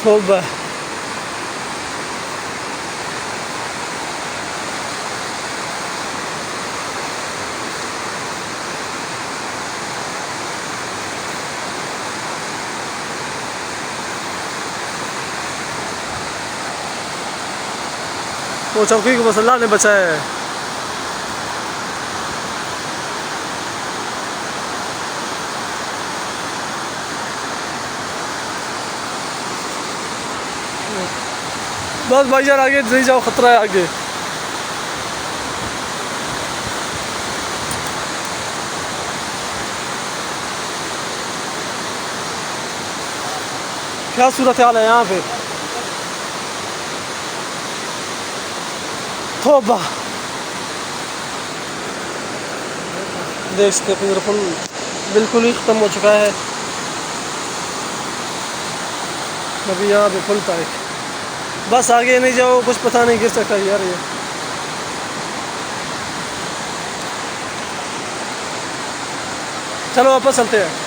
तौबा। वो चौकी को बस अल्लाह ने बचाया है। बस भाईजान आगे नहीं जाओ, खतरा है आगे। क्या सूरत हाल है यहाँ पे, तौबा। देख सकते पुल बिल्कुल ही ख़त्म हो चुका है। अभी यहाँ पे पुल था एक, बस आगे नहीं जाओ, कुछ पता नहीं गिर सकता यार ये। चलो वापस चलते हैं।